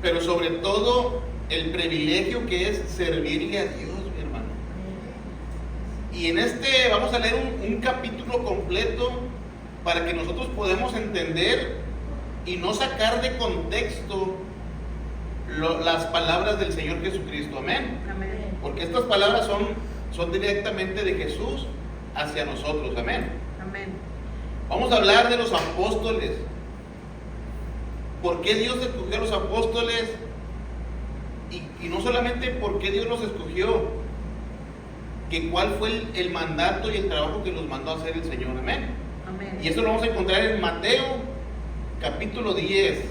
pero sobre todo el privilegio que es servirle a Dios, mi hermano. Y en este vamos a leer un capítulo completo para que nosotros podamos entender y no sacar de contexto las palabras del Señor Jesucristo. Amén. Amén. Porque estas palabras son directamente de Jesús hacia nosotros. Amén. Amén. Vamos a hablar de los apóstoles. ¿Por qué Dios escogió a los apóstoles? Y no solamente por qué Dios los escogió, que cuál fue el mandato y el trabajo que los mandó a hacer el Señor. Amén. Amén. Y esto lo vamos a encontrar en Mateo capítulo 10.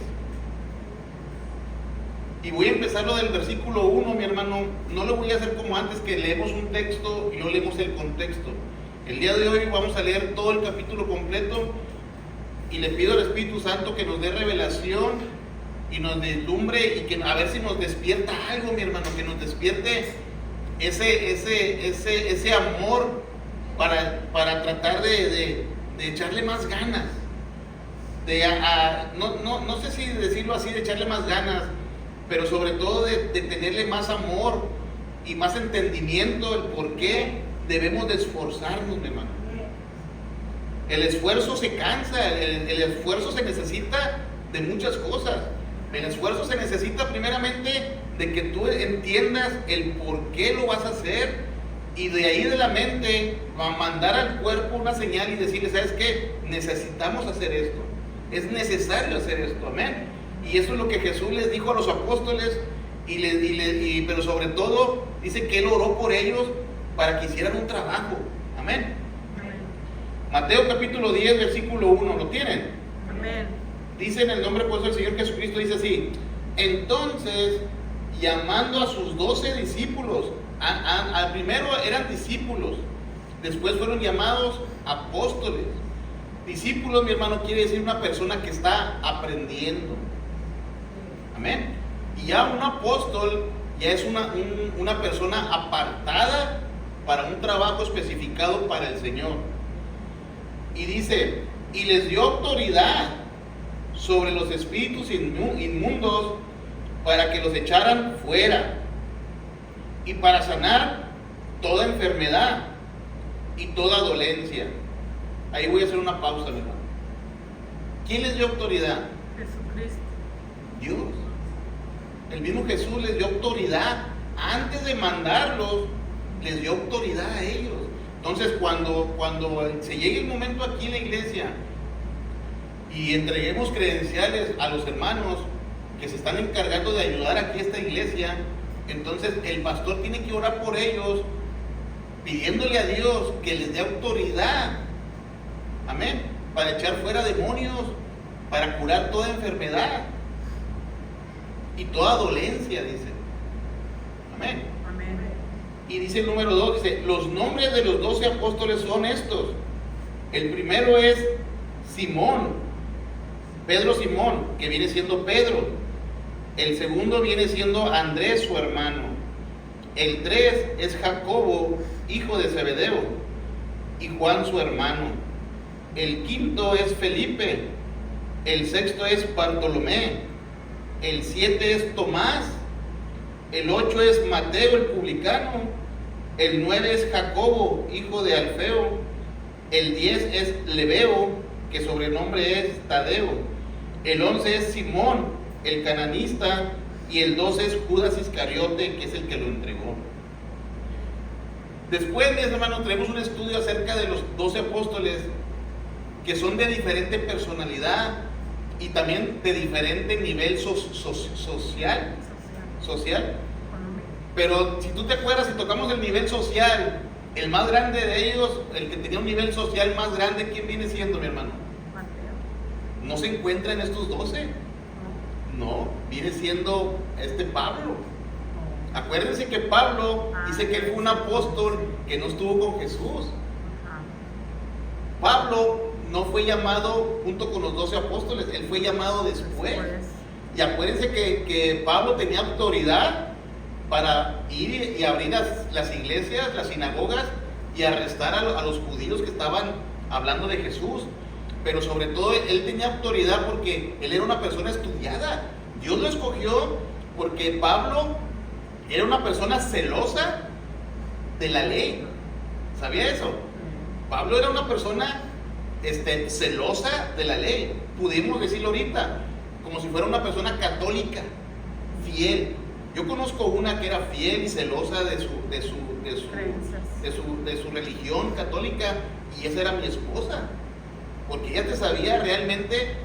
Y voy a empezar lo del versículo 1, mi hermano. No lo voy a hacer como antes, que leemos un texto y no leemos el contexto. El día de hoy vamos a leer todo el capítulo completo y le pido al Espíritu Santo que nos dé revelación y nos deslumbre y que a ver si nos despierta algo, mi hermano, que nos despierte ese amor para tratar de echarle más ganas. No sé si decirlo así, de echarle más ganas, pero sobre todo de tenerle más amor y más entendimiento del por qué debemos de esforzarnos, mi hermano. El esfuerzo se cansa, el esfuerzo se necesita de muchas cosas. El esfuerzo se necesita primeramente de que tú entiendas el por qué lo vas a hacer, y de ahí de la mente va a mandar al cuerpo una señal y decirle, ¿sabes qué? Necesitamos hacer esto, es necesario hacer esto. Amén. Y eso es lo que Jesús les dijo a los apóstoles, pero sobre todo dice que Él oró por ellos para que hicieran un trabajo. Amén. Mateo capítulo 10, versículo 1, ¿lo tienen? Amén. Dice en el nombre poderoso del Señor Jesucristo, dice así: entonces, llamando a sus 12 discípulos, al primero eran discípulos, después fueron llamados apóstoles. Discípulos, mi hermano, quiere decir una persona que está aprendiendo. Amén. Y ya un apóstol ya es una persona apartada para un trabajo especificado para el Señor. Y dice, y les dio autoridad sobre los espíritus inmundos para que los echaran fuera, y para sanar toda enfermedad y toda dolencia. Ahí voy a hacer una pausa, mi hermano. ¿Quién les dio autoridad? Jesucristo. Dios. El mismo Jesús les dio autoridad. Antes de mandarlos, les dio autoridad a ellos. Entonces, cuando se llegue el momento aquí en la iglesia y entreguemos credenciales a los hermanos que se están encargando de ayudar aquí a esta iglesia, entonces el pastor tiene que orar por ellos, pidiéndole a Dios que les dé autoridad. Amén. Para echar fuera demonios, para curar toda enfermedad y toda dolencia, dice. Amén. Amén. Y dice el número 2, dice, los nombres de los 12 apóstoles son estos. El primero es Simón, Pedro Simón, que viene siendo Pedro. El segundo viene siendo Andrés, su hermano. El 3 es Jacobo, hijo de Zebedeo, y Juan, su hermano. El quinto es Felipe. El sexto es Bartolomé. El 7 es Tomás. El 8 es Mateo, el publicano. El 9 es Jacobo, hijo de Alfeo. El 10 es Lebeo, que sobrenombre es Tadeo. El 11 es Simón, el cananista. Y el 12 es Judas Iscariote, que es el que lo entregó. Después, mis hermanos, tenemos un estudio acerca de los 12 apóstoles, que son de diferente personalidad y también de diferente nivel social. Pero si tú te acuerdas, si tocamos el nivel social, el más grande de ellos, el que tenía un nivel social más grande, ¿quién viene siendo, mi hermano? Mateo. ¿No se encuentra en estos 12? No, viene siendo Pablo. Acuérdense que Pablo dice que él fue un apóstol que no estuvo con Jesús. Pablo no fue llamado junto con los 12 apóstoles, él fue llamado después. Y acuérdense que Pablo tenía autoridad para ir y abrir las iglesias, las sinagogas, y arrestar a los judíos que estaban hablando de Jesús. Pero sobre todo él tenía autoridad porque él era una persona estudiada. Dios lo escogió porque Pablo era una persona celosa de la ley. ¿Sabía eso? Pablo era una persona celosa de la ley. Pudimos decirlo ahorita, como si fuera una persona católica, fiel. Yo conozco una que era fiel y celosa de su religión católica, y esa era mi esposa, porque ella te sabía realmente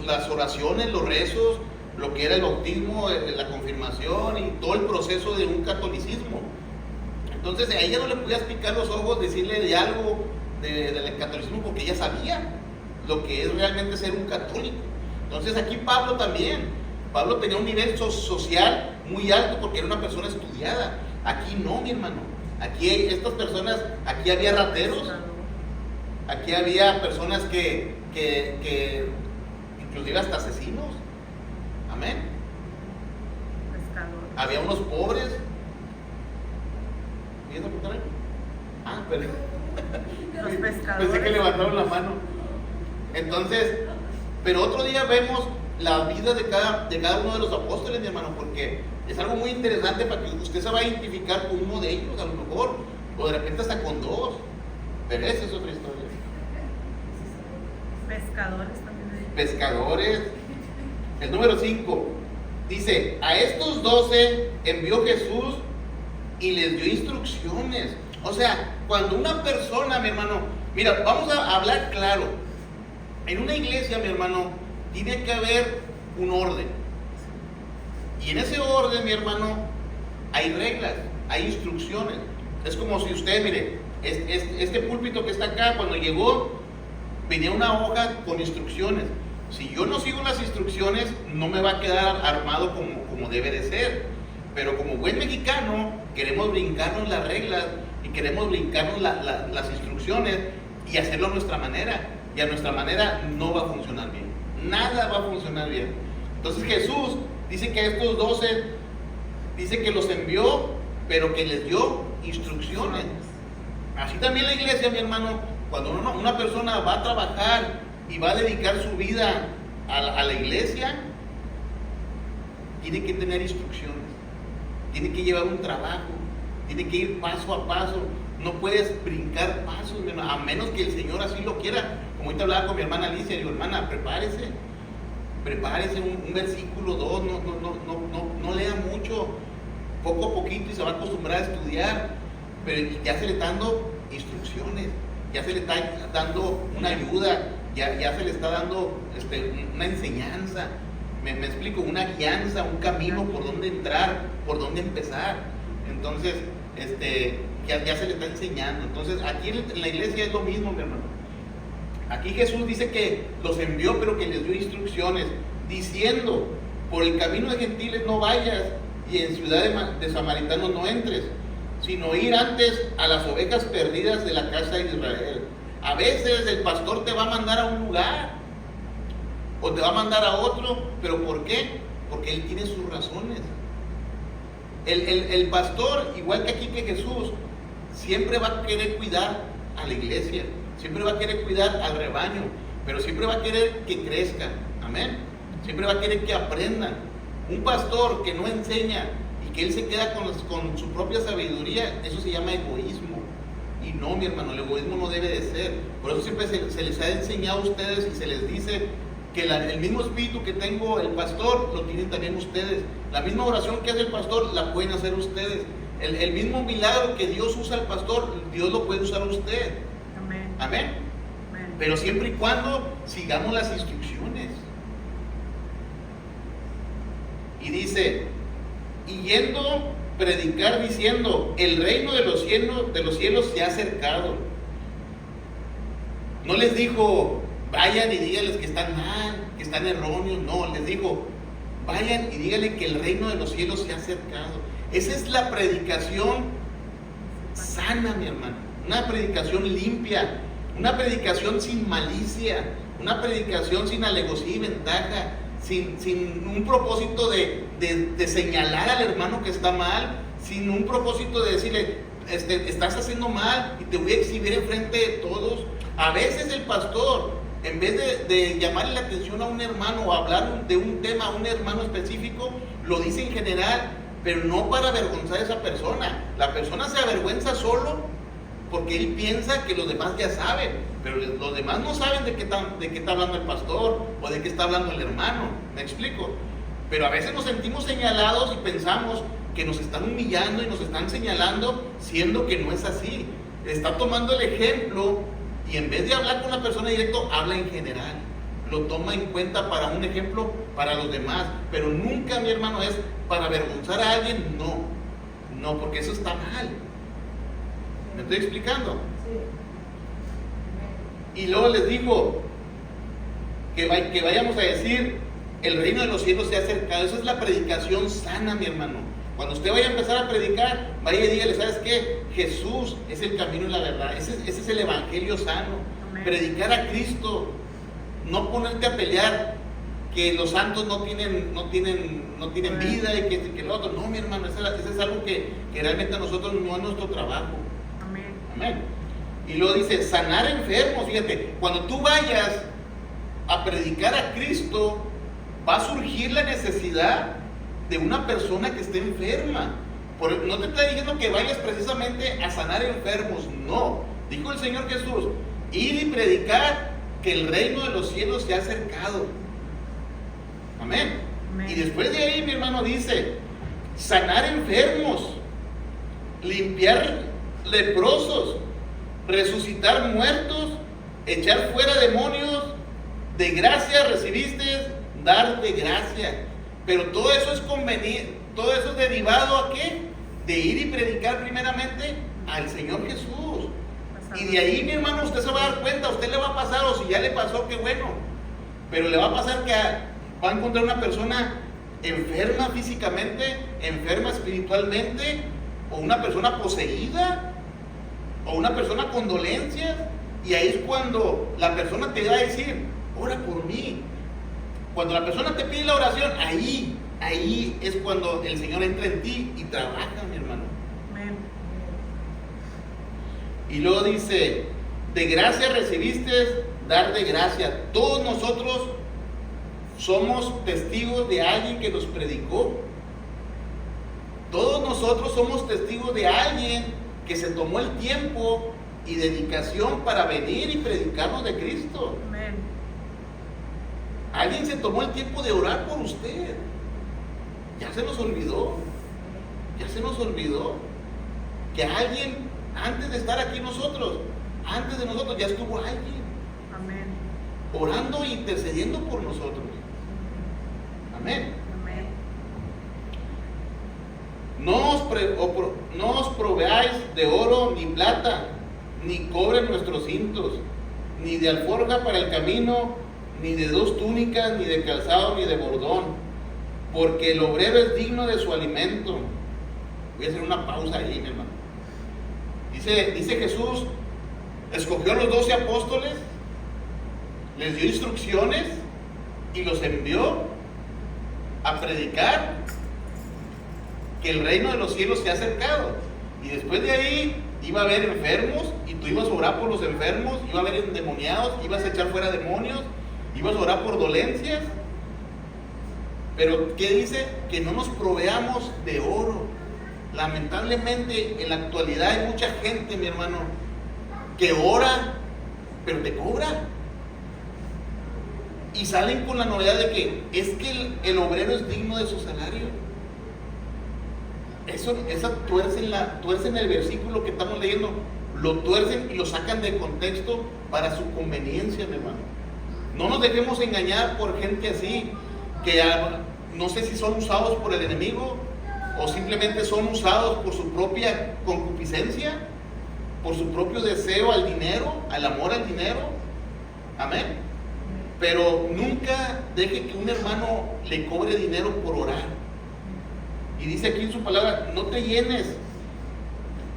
las oraciones, los rezos, lo que era el bautismo, la confirmación y todo el proceso de un catolicismo. Entonces a ella no le podías picar los ojos, decirle de algo del catolicismo, porque ella sabía lo que es realmente ser un católico. Entonces aquí Pablo también, Pablo tenía un nivel social muy alto porque era una persona estudiada. Aquí no, mi hermano. Aquí estas personas, aquí había rateros, aquí había personas que inclusive hasta asesinos. Amén. Pescadores. Había unos pobres. ¿Vienes a apuntar ahí? Pero Los pescadores. pensé que levantaron la mano. Entonces, pero otro día vemos la vida de cada uno de los apóstoles, mi hermano, porque es algo muy interesante para que usted se va a identificar con uno de ellos, a lo mejor, o de repente hasta con dos. Pero esa es otra historia. Pescadores también. Pescadores. El número 5 dice: a estos 12 envió Jesús y les dio instrucciones. O sea, cuando una persona, mi hermano, mira, vamos a hablar claro. En una iglesia, mi hermano, tiene que haber un orden. Y en ese orden, mi hermano, hay reglas, hay instrucciones. Es como si usted, mire, este púlpito que está acá, cuando llegó, venía una hoja con instrucciones. Si yo no sigo las instrucciones, no me va a quedar armado como debe de ser. Pero como buen mexicano, queremos brincarnos las reglas y queremos brincarnos las instrucciones y hacerlo a nuestra manera. Y a nuestra manera no va a funcionar bien. Nada va a funcionar bien. Entonces Jesús dice que a estos 12, dice que los envió, pero que les dio instrucciones. Así también la iglesia, mi hermano, cuando una persona va a trabajar y va a dedicar su vida a la iglesia, tiene que tener instrucciones, tiene que llevar un trabajo, tiene que ir paso a paso. No puedes brincar pasos, a menos que el Señor así lo quiera. Como ahorita hablaba con mi hermana Alicia, digo, hermana, prepárese un versículo, 2, no lea mucho, poco a poquito, y se va a acostumbrar a estudiar, pero ya se le está dando instrucciones, ya se le está dando una ayuda, ya se le está dando una enseñanza, me explico, una guianza, un camino por dónde entrar, por dónde empezar. Entonces, ya se le está enseñando. Entonces, aquí en la iglesia es lo mismo, mi hermano. Aquí Jesús dice que los envió, pero que les dio instrucciones, diciendo: por el camino de gentiles no vayas, y en ciudad de samaritanos no entres, sino ir antes a las ovejas perdidas de la casa de Israel. A veces el pastor te va a mandar a un lugar, o te va a mandar a otro, pero ¿por qué? Porque él tiene sus razones. El pastor, igual que aquí que Jesús, siempre va a querer cuidar a la iglesia, siempre va a querer cuidar al rebaño, pero siempre va a querer que crezcan, amén. Siempre va a querer que aprendan. Un pastor que no enseña y que él se queda con su propia sabiduría, eso se llama egoísmo. Y no, mi hermano, el egoísmo no debe de ser. Por eso siempre se les ha enseñado a ustedes y se les dice que el mismo espíritu que tengo el pastor, lo tienen también ustedes. La misma oración que hace el pastor, la pueden hacer ustedes. El mismo milagro que Dios usa al pastor, Dios lo puede usar a usted. Amén. Amén. Amén. Pero siempre y cuando sigamos las instrucciones. Y dice: y yendo predicar diciendo, el reino de los cielos se ha acercado. No les dijo, vayan y díganles que están mal, que están erróneos. No, les dijo, vayan y díganle que el reino de los cielos se ha acercado. Esa es la predicación sana, mi hermano. Una predicación limpia, una predicación sin malicia, una predicación sin alevosía y ventaja, sin un propósito de señalar al hermano que está mal, sin un propósito de decirle, estás haciendo mal y te voy a exhibir enfrente de todos. A veces el pastor en vez de llamarle la atención a un hermano o hablar de un tema a un hermano específico, lo dice en general, pero no para avergonzar a esa persona. La persona se avergüenza solo porque él piensa que los demás ya saben, pero los demás no saben de qué está hablando el pastor o de qué está hablando el hermano. ¿Me explico? Pero a veces nos sentimos señalados y pensamos que nos están humillando y nos están señalando, siendo que no es así. Está tomando el ejemplo y en vez de hablar con la persona directo, habla en general. Lo toma en cuenta para un ejemplo para los demás, pero nunca, mi hermano, es para avergonzar a alguien. No, porque eso está mal. ¿Me estoy explicando? Y luego les digo que vayamos a decir: el reino de los cielos se ha acercado. Esa es la predicación sana, mi hermano. Cuando usted vaya a empezar a predicar, vaya y dígale: ¿sabes qué? Jesús es el camino y la verdad. Ese es el evangelio sano. Amén. Predicar a Cristo. No ponerte a pelear que los santos no tienen vida y que lo otro. No, mi hermano, eso es algo que realmente a nosotros no es nuestro trabajo. Amén. Amén. Y luego dice: sanar enfermos. Fíjate, cuando tú vayas a predicar a Cristo, va a surgir la necesidad de una persona que esté enferma. No te está diciendo que vayas precisamente a sanar enfermos, no. Dijo el Señor Jesús: ir y predicar que el reino de los cielos se ha acercado. Amén. Amén. Y después de ahí, mi hermano, dice: sanar enfermos, limpiar leprosos, resucitar muertos, echar fuera demonios. De gracia recibiste, dar de gracia. Pero todo eso es conveniente, todo eso es derivado ¿a qué? De ir y predicar primeramente al Señor Jesús. Y de ahí, mi hermano, usted se va a dar cuenta, a usted le va a pasar, o si ya le pasó, qué bueno. Pero le va a pasar que va a encontrar una persona enferma físicamente, enferma espiritualmente, o una persona poseída, o una persona con dolencias. Y ahí es cuando la persona te va a decir: ora por mí. Cuando la persona te pide la oración, ahí es cuando el Señor entra en ti y trabaja, mi hermano. Amén. Y luego dice: de gracia recibiste, dar de gracia. Todos nosotros somos testigos de alguien que nos predicó. Todos nosotros somos testigos de alguien que se tomó el tiempo y dedicación para venir y predicarnos de Cristo. Amén. Alguien se tomó el tiempo de orar por usted. Ya se nos olvidó que alguien, antes de estar aquí nosotros, antes de nosotros ya estuvo alguien. Amén. Orando e intercediendo por nosotros. Amén. Amén. No os proveáis de oro ni plata, ni cobre en nuestros cintos, ni de alforja para el camino, ni de 2 túnicas, ni de calzado, ni de bordón, porque el obrero es digno de su alimento. Voy a hacer una pausa ahí, mi hermano. Dice Jesús, escogió a los 12 apóstoles, les dio instrucciones y los envió a predicar que el reino de los cielos se ha acercado. Y después de ahí iba a haber enfermos y tú ibas a orar por los enfermos, iba a haber endemoniados, ibas a echar fuera demonios, ibas a orar por dolencias. Pero ¿qué dice? Que no nos proveamos de oro. Lamentablemente en la actualidad hay mucha gente, mi hermano, que ora, pero te cobra. Y salen con la novedad de que es que el obrero es digno de su salario. Esa tuercen el versículo que estamos leyendo, lo tuercen y lo sacan de contexto para su conveniencia, mi hermano. No nos dejemos engañar por gente así, que no sé si son usados por el enemigo o simplemente son usados por su propia concupiscencia, por su propio deseo al dinero, al amor al dinero. Amén. Pero nunca deje que un hermano le cobre dinero por orar. Y dice aquí en su palabra: no te llenes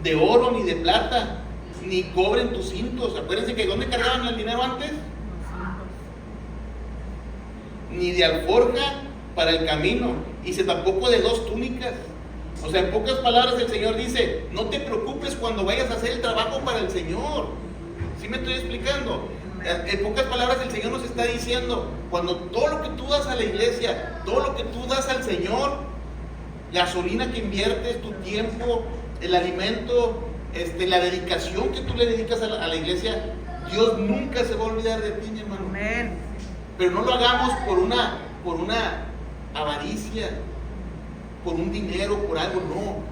de oro ni de plata, ni cobre en tus cintos. Acuérdense que ¿dónde cargaban el dinero antes? Ni de alforja para el camino, y tampoco de 2 túnicas. O sea, en pocas palabras el Señor dice: no te preocupes cuando vayas a hacer el trabajo para el Señor. ¿Sí me estoy explicando? En pocas palabras, el Señor nos está diciendo, cuando todo lo que tú das a la iglesia, todo lo que tú das al Señor, gasolina que inviertes, tu tiempo, el alimento, la dedicación que tú le dedicas a la iglesia, Dios nunca se va a olvidar de ti, mi hermano. Amén. Pero no lo hagamos por una avaricia, por un dinero, por algo, no.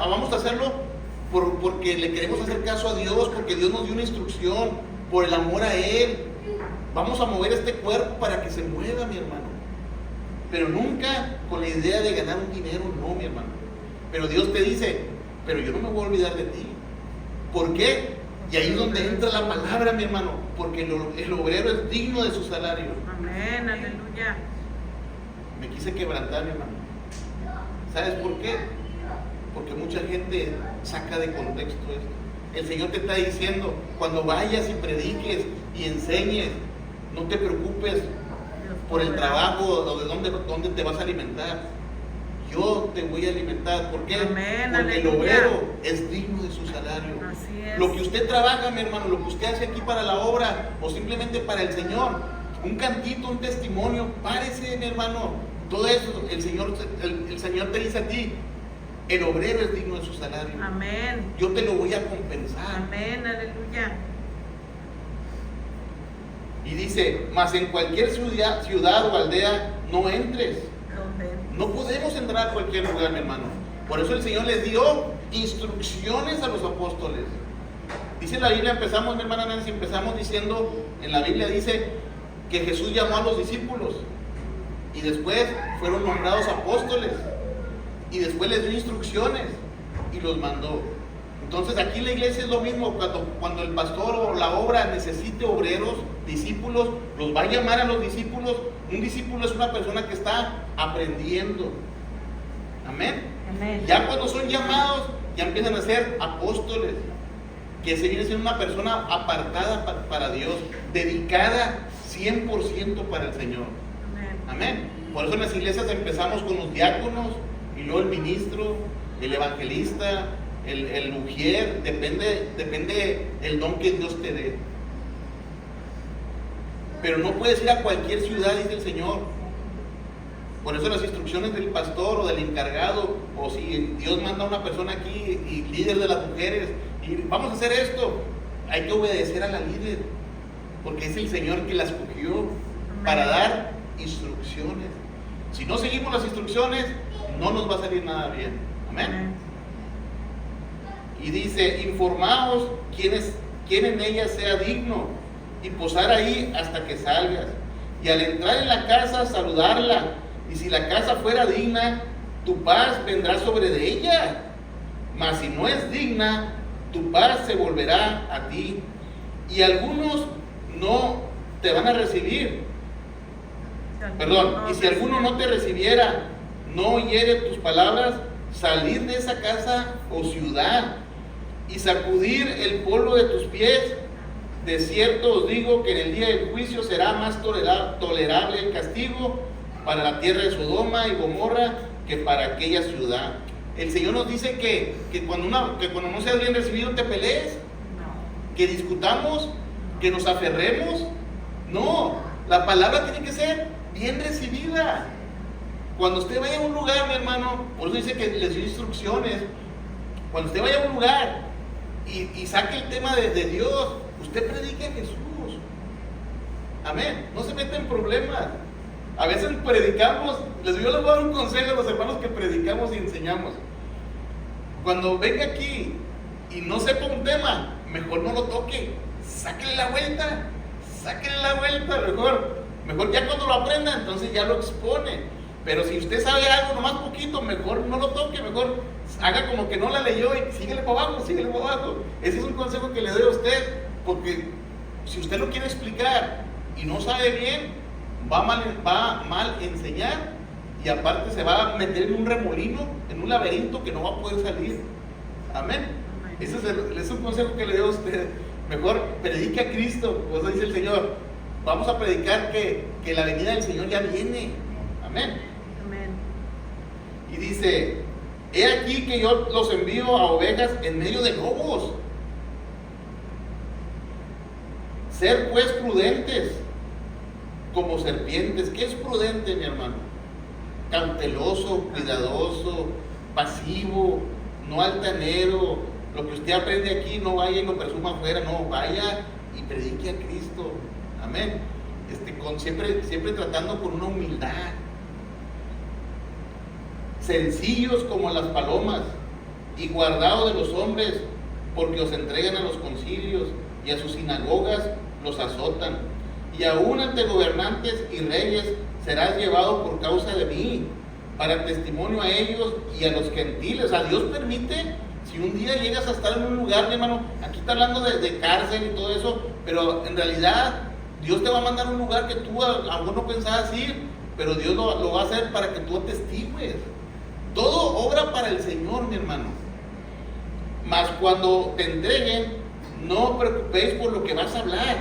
Vamos a hacerlo porque le queremos hacer caso a Dios, porque Dios nos dio una instrucción, por el amor a Él. Vamos a mover este cuerpo para que se mueva, mi hermano. Pero nunca con la idea de ganar un dinero, no, mi hermano. Pero Dios te dice, pero yo no me voy a olvidar de ti. ¿Por qué? Y ahí es donde entra la palabra, mi hermano, porque el obrero es digno de su salario. Amén, aleluya. Me quise quebrantar, mi hermano. ¿Sabes por qué? Porque mucha gente saca de contexto esto. El Señor te está diciendo, cuando vayas y prediques y enseñes, no te preocupes por el trabajo o de dónde te vas a alimentar. Yo te voy a alimentar. ¿Por qué? Amén, porque el aleluya. obrero es digno de su salario. Así es. Lo que usted trabaja, mi hermano, lo que usted hace aquí para la obra o simplemente para el Señor, un cantito, un testimonio, párese, mi hermano. Todo eso, el Señor te dice a ti, el obrero es digno de su salario. Amén. Yo te lo voy a compensar. Amén, aleluya. Y dice, mas en cualquier ciudad o aldea no entres. ¿Dónde? No podemos entrar a cualquier lugar, mi hermano. Por eso el Señor les dio instrucciones a los apóstoles. Dice la Biblia, empezamos, mi hermana Nancy, empezamos diciendo, en la Biblia dice que Jesús llamó a los discípulos y después fueron nombrados apóstoles y después les dio instrucciones y los mandó. Entonces aquí en la iglesia es lo mismo. Cuando el pastor o la obra necesite obreros, discípulos, los va a llamar a los discípulos. Un discípulo es una persona que está aprendiendo. Amén. Amén. Ya cuando son llamados, ya empiezan a ser apóstoles, que se viene siendo una persona apartada para Dios, dedicada 100% para el Señor. Amén. Amén. Por eso en las iglesias empezamos con los diáconos y luego el ministro, el evangelista, el ujier, depende el don que Dios te dé. Pero no puedes ir a cualquier ciudad, dice el Señor. Por eso las instrucciones del pastor o del encargado, o si Dios manda a una persona aquí y líder de las mujeres, y vamos a hacer esto, hay que obedecer a la líder, porque es el Señor que la escogió para dar instrucciones. Si no seguimos las instrucciones, no nos va a salir nada bien. Amén. Y dice, informaos quién en ella sea digno, y posar ahí hasta que salgas. Y al entrar en la casa, saludarla. Y si la casa fuera digna, tu paz vendrá sobre de ella. Mas si no es digna, tu paz se volverá a ti. Y algunos no te van a recibir. Y si alguno no te recibiera, no oyere tus palabras, salir de esa casa o ciudad y sacudir el polvo de tus pies. De cierto os digo que en el día del juicio será más tolerable el castigo para la tierra de Sodoma y Gomorra que para aquella ciudad. El Señor nos dice que cuando no seas bien recibido te pelees, que discutamos, que nos aferremos. No, la palabra tiene que ser bien recibida. Cuando usted vaya a un lugar, mi hermano, por eso dice que les dio instrucciones. Cuando usted vaya a un lugar y saque el tema de Dios, usted predique a Jesús. Amén. No se meta en problemas. A veces predicamos, yo les voy a dar un consejo a los hermanos que predicamos y enseñamos. Cuando venga aquí y no sepa un tema, mejor no lo toque. Sáquenle la vuelta. Mejor ya cuando lo aprenda, entonces ya lo expone. Pero si usted sabe algo nomás poquito, mejor no lo toque, mejor haga como que no la leyó y síguele para abajo. Ese es un consejo que le doy a usted, porque si usted lo quiere explicar y no sabe bien, va mal enseñar, y aparte se va a meter en un remolino, en un laberinto que no va a poder salir. Amén. Ese es un consejo que le doy a usted. Mejor predique a Cristo. Por eso dice el Señor, vamos a predicar que la venida del Señor ya viene. Amén. Amén. Y dice, he aquí que yo los envío a ovejas en medio de lobos. Ser pues prudentes como serpientes. ¿Qué es prudente, mi hermano? Cauteloso, cuidadoso, pasivo, no altanero. Lo que usted aprende aquí, no vaya y lo presuma afuera, no, vaya y predique a Cristo. Amén. Siempre tratando con una humildad. Sencillos como las palomas y guardados de los hombres, porque os entregan a los concilios y a sus sinagogas los azotan. Y aún ante gobernantes y reyes serás llevado por causa de mí, para testimonio a ellos y a los gentiles. O sea, Dios permite, si un día llegas a estar en un lugar, mi hermano, aquí está hablando de cárcel y todo eso, pero en realidad Dios te va a mandar a un lugar que tú a lo mejor no pensabas ir, pero Dios lo va a hacer para que tú atestigues. Todo obra para el Señor, mi hermano. Mas cuando te entreguen, no os preocupéis por lo que vas a hablar,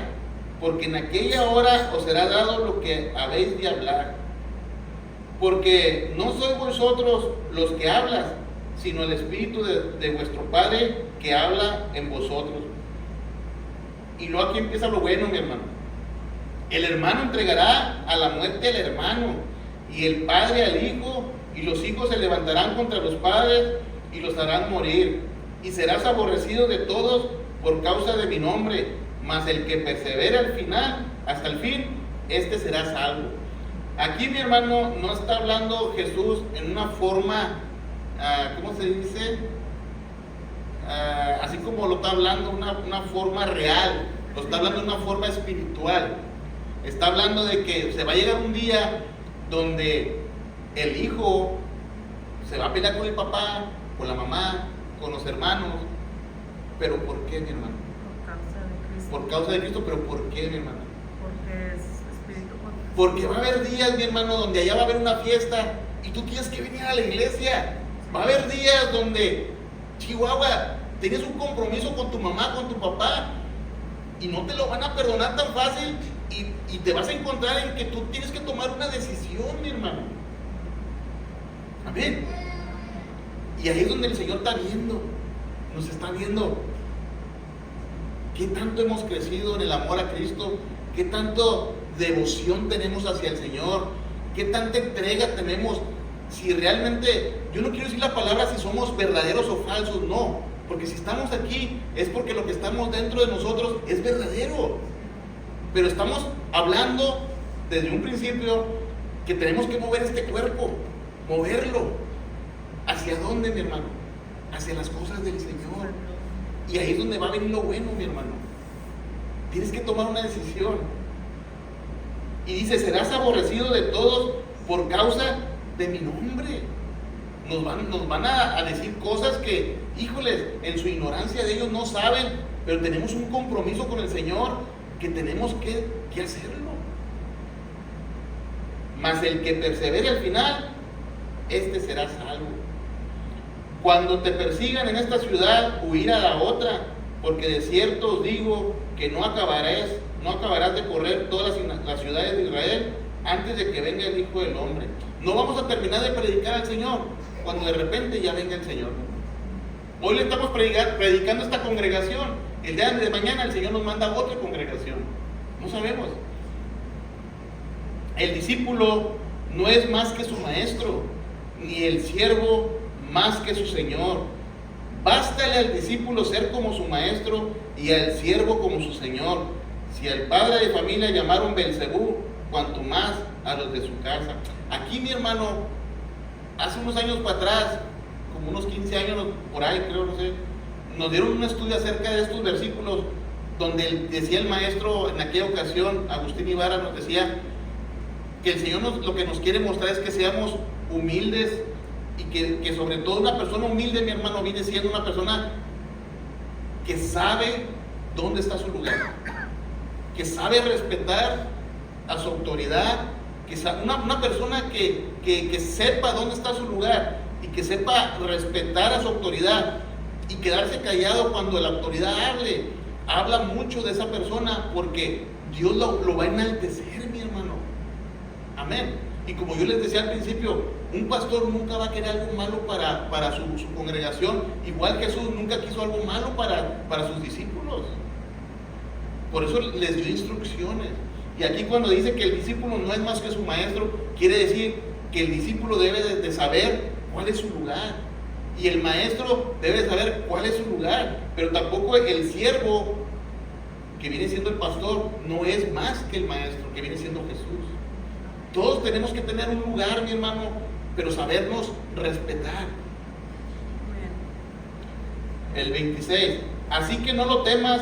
porque en aquella hora os será dado lo que habéis de hablar. Porque no sois vosotros los que hablas, sino el Espíritu de vuestro Padre que habla en vosotros. Y luego aquí empieza lo bueno, mi hermano. El hermano entregará a la muerte al hermano, y el padre al hijo, y los hijos se levantarán contra los padres y los harán morir. Y serás aborrecido de todos por causa de mi nombre, mas el que persevere al final, hasta el fin, este será salvo. Aquí, mi hermano, no está hablando Jesús en una forma, ¿cómo se dice? Así como lo está hablando, una forma real, lo está hablando de una forma espiritual. Está hablando de que se va a llegar un día donde el hijo se va a pelear con el papá, con la mamá, con los hermanos. ¿Pero por qué, mi hermano? Por causa de Cristo. Por causa de Cristo, pero ¿por qué, mi hermano? Porque es espíritu contra Porque va a haber días, mi hermano, donde allá va a haber una fiesta y tú tienes que venir a la iglesia. Va a haber días donde, Chihuahua, tienes un compromiso con tu mamá, con tu papá, y no te lo van a perdonar tan fácil, y te vas a encontrar en que tú tienes que tomar una decisión, mi hermano. Amén. Y ahí es donde el Señor está viendo, nos está viendo qué tanto hemos crecido en el amor a Cristo, qué tanto devoción tenemos hacia el Señor, qué tanta entrega tenemos. Si realmente, yo no quiero decir la palabra si somos verdaderos o falsos, no, porque si estamos aquí es porque lo que estamos dentro de nosotros es verdadero. Pero estamos hablando desde un principio que tenemos que mover este cuerpo, moverlo. ¿Hacia dónde, mi hermano? Hacia las cosas del Señor. Y ahí es donde va a venir lo bueno, mi hermano. Tienes que tomar una decisión. Y dice, serás aborrecido de todos por causa de mi nombre. Nos van a decir cosas que, híjoles, en su ignorancia de ellos no saben, pero tenemos un compromiso con el Señor que tenemos que hacerlo. Mas el que persevere al final, este será salvo. Cuando te persigan en esta ciudad, huir a la otra, porque de cierto os digo que no acabarás de correr todas las ciudades de Israel antes de que venga el Hijo del Hombre. No vamos a terminar de predicar al Señor cuando de repente ya venga el Señor. Hoy le estamos predicando a esta congregación. El día de mañana el Señor nos manda a otra congregación. No sabemos. El discípulo no es más que su maestro, ni el siervo más que su señor. Bástale al discípulo ser como su maestro y al siervo como su señor. Si al padre de familia llamaron Belcebú, cuanto más a los de su casa. Aquí, mi hermano, hace unos años para atrás, como unos 15 años por ahí, creo, no sé, nos dieron un estudio acerca de estos versículos donde decía el maestro en aquella ocasión, Agustín Ibarra, nos decía que el Señor lo que nos quiere mostrar es que seamos humildes, y que sobre todo una persona humilde, mi hermano, viene siendo una persona que sabe dónde está su lugar, que sabe respetar a su autoridad, que una persona que sepa dónde está su lugar y que sepa respetar a su autoridad y quedarse callado cuando la autoridad habla mucho de esa persona, porque Dios lo va a enaltecer, mi hermano. Amén. Y como yo les decía al principio, un pastor nunca va a querer algo malo para su congregación, igual Jesús nunca quiso algo malo para sus discípulos. Por eso les dio instrucciones. Y aquí cuando dice que el discípulo no es más que su maestro, quiere decir que el discípulo debe de saber cuál es su lugar. Y el maestro debe de saber cuál es su lugar. Pero tampoco el siervo, que viene siendo el pastor, no es más que el maestro, que viene siendo Jesús. Todos tenemos que tener un lugar, mi hermano, pero sabernos respetar. El 26, así que no lo temas,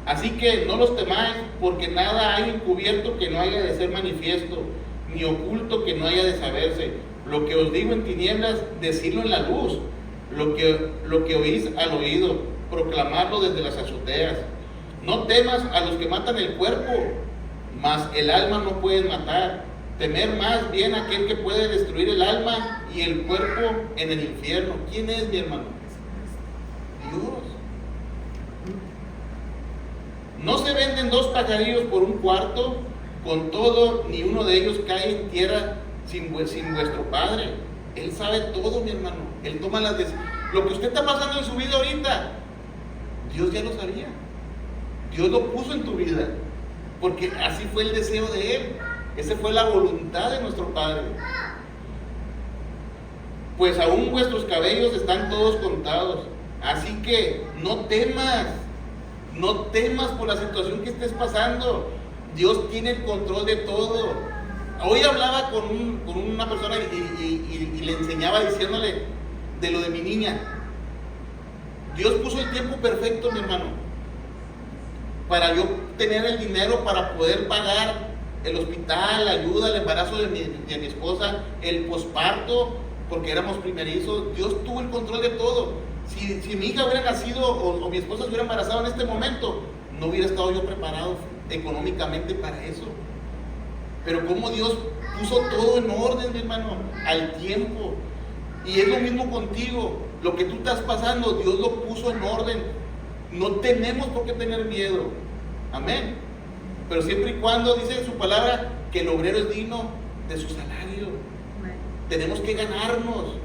así que no los temáis, porque nada hay encubierto que no haya de ser manifiesto, ni oculto que no haya de saberse. Lo que os digo en tinieblas, decidlo en la luz. Lo que oís al oído, proclamarlo desde las azoteas. No temas a los que matan el cuerpo, mas el alma no pueden matar. Temer más bien a aquel que puede destruir el alma y el cuerpo en el infierno. ¿Quién es, mi hermano? Dios. No se venden dos pajarillos por un cuarto, con todo, ni uno de ellos cae en tierra sin vuestro Padre. Él sabe todo, mi hermano. Él toma las decisiones. Lo que usted está pasando en su vida ahorita, Dios ya lo sabía. Dios lo puso en tu vida, porque así fue el deseo de Él. Esa fue la voluntad de nuestro Padre. Pues aún vuestros cabellos están todos contados. Así que no temas por la situación que estés pasando. Dios tiene el control de todo. Hoy hablaba con una persona y le enseñaba diciéndole de lo de mi niña. Dios puso el tiempo perfecto, mi hermano, para yo tener el dinero para poder pagar el hospital, la ayuda, el embarazo de mi esposa, el posparto, porque éramos primerizos. Dios tuvo el control de todo. Si mi hija hubiera nacido o mi esposa se hubiera embarazado en este momento, no hubiera estado yo preparado económicamente para eso. Pero como Dios puso todo en orden, mi hermano, al tiempo. Y es lo mismo contigo. Lo que tú estás pasando, Dios lo puso en orden. No tenemos por qué tener miedo. Amén. Pero siempre y cuando dice en su palabra que el obrero es digno de su salario. Amén. Tenemos que ganarnos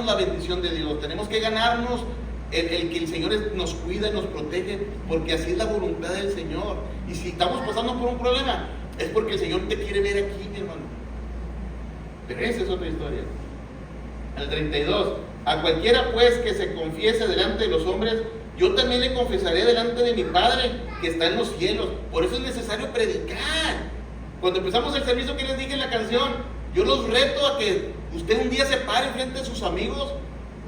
la bendición de Dios. Tenemos que ganarnos el que el Señor nos cuida, nos protege, porque así es la voluntad del Señor. Y si estamos pasando por un problema, es porque el Señor te quiere ver aquí, mi hermano. Pero esa es otra historia. El 32, a cualquiera pues que se confiese delante de los hombres, yo también le confesaré delante de mi Padre que está en los cielos. Por eso es necesario predicar. Cuando empezamos el servicio, que les dije en la canción, yo los reto a que usted un día se pare frente a sus amigos,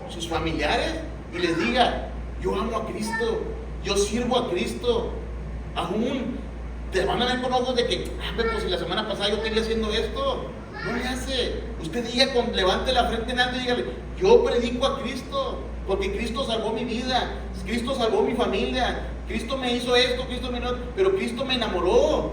sus familiares, y les diga: yo amo a Cristo, yo sirvo a Cristo. Aún te van a ver con ojos de que, pues si la semana pasada yo estoy haciendo esto. No le hace. Usted diga, levante la frente en alto y dígale: yo predico a Cristo, porque Cristo salvó mi vida, Cristo salvó mi familia, Cristo me hizo esto, pero Cristo me enamoró.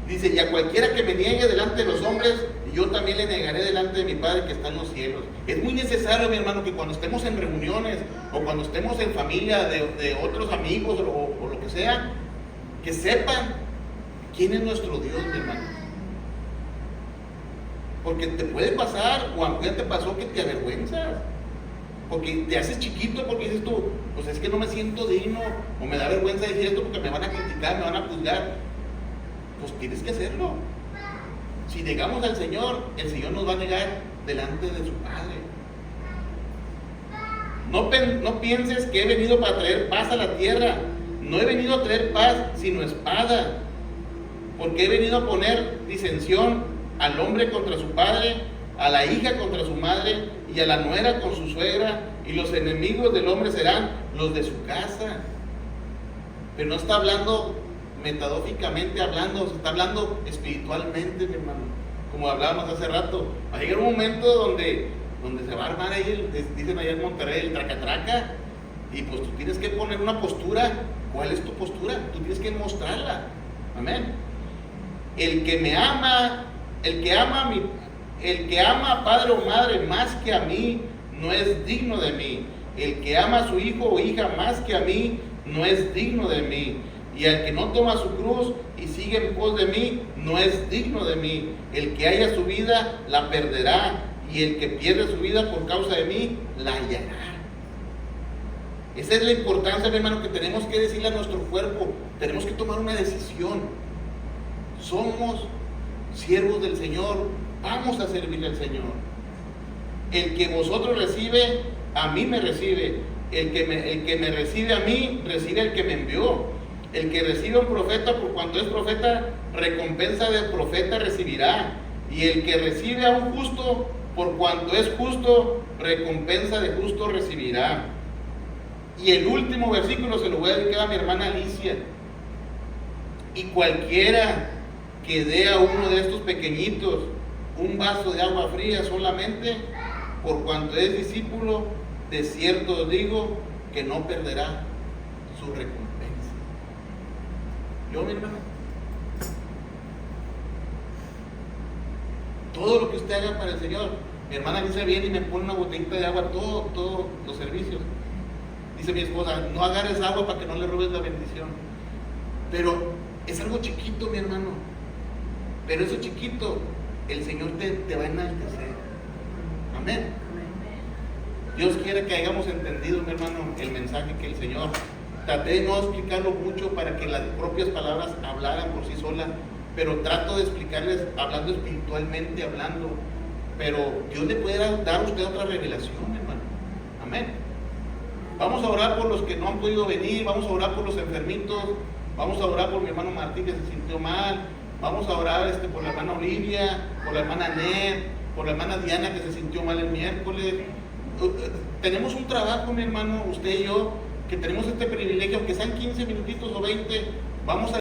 Dice: y a cualquiera que me niegue delante de los hombres, yo también le negaré delante de mi Padre que está en los cielos. Es muy necesario, mi hermano, que cuando estemos en reuniones o cuando estemos en familia de otros amigos o lo que sea, que sepan quién es nuestro Dios, mi hermano. Porque te puede pasar, o aunque ya te pasó, que te avergüenzas. Porque te haces chiquito, porque dices tú: pues es que no me siento digno, o me da vergüenza decir esto porque me van a criticar, me van a juzgar. Pues tienes que hacerlo. Si negamos al Señor, el Señor nos va a negar delante de su Padre. No pienses que he venido para traer paz a la tierra. No he venido a traer paz, sino espada. Porque he venido a poner disensión al hombre contra su padre, a la hija contra su madre, y a la nuera con su suegra, y los enemigos del hombre serán los de su casa. Pero no está hablando metafóricamente hablando, se está hablando espiritualmente, mi hermano. Como hablábamos hace rato, va a llegar un momento donde se va a armar ahí, dicen allá en Monterrey, el traca-traca, y pues tú tienes que poner una postura. ¿Cuál es tu postura? Tú tienes que mostrarla. Amén. El que ama a padre o madre más que a mí, no es digno de mí. El que ama a su hijo o hija más que a mí, no es digno de mí. Y al que no toma su cruz y sigue en pos de mí, no es digno de mí. El que haya su vida, la perderá. Y el que pierde su vida por causa de mí, la hallará. Esa es la importancia, mi hermano, que tenemos que decirle a nuestro cuerpo. Tenemos que tomar una decisión. Somos siervos del Señor, vamos a servirle al Señor. El que vosotros recibe, a mí me recibe. El que me recibe a mí, recibe al que me envió. El que recibe a un profeta, por cuanto es profeta, recompensa de profeta recibirá. Y el que recibe a un justo, por cuanto es justo, recompensa de justo recibirá. Y el último versículo se lo voy a dedicar a mi hermana Alicia. Y cualquiera que dé a uno de estos pequeñitos un vaso de agua fría solamente, por cuanto es discípulo, de cierto os digo que no perderá su recompensa. Yo, mi hermana, todo lo que usted haga para el Señor, mi hermana Alicia viene y me pone una botellita de agua todos los servicios. Dice mi esposa, no agarres agua para que no le robes la bendición. Pero es algo chiquito, mi hermano. Pero eso chiquito, el Señor te va a enaltecer. Amén. Dios quiere que hayamos entendido, mi hermano, el mensaje que el Señor. Traté de no explicarlo mucho para que las propias palabras hablaran por sí solas, pero trato de explicarles hablando espiritualmente, hablando. Pero Dios le puede dar a usted otra revelación, mi hermano. Amén. Vamos a orar por los que no han podido venir, vamos a orar por los enfermitos, vamos a orar por mi hermano Martín que se sintió mal, vamos a orar por la hermana Olivia, por la hermana Ned, por la hermana Diana que se sintió mal el miércoles. Tenemos un trabajo, mi hermano, usted y yo, que tenemos este privilegio, aunque sean 15 minutitos o 20, vamos a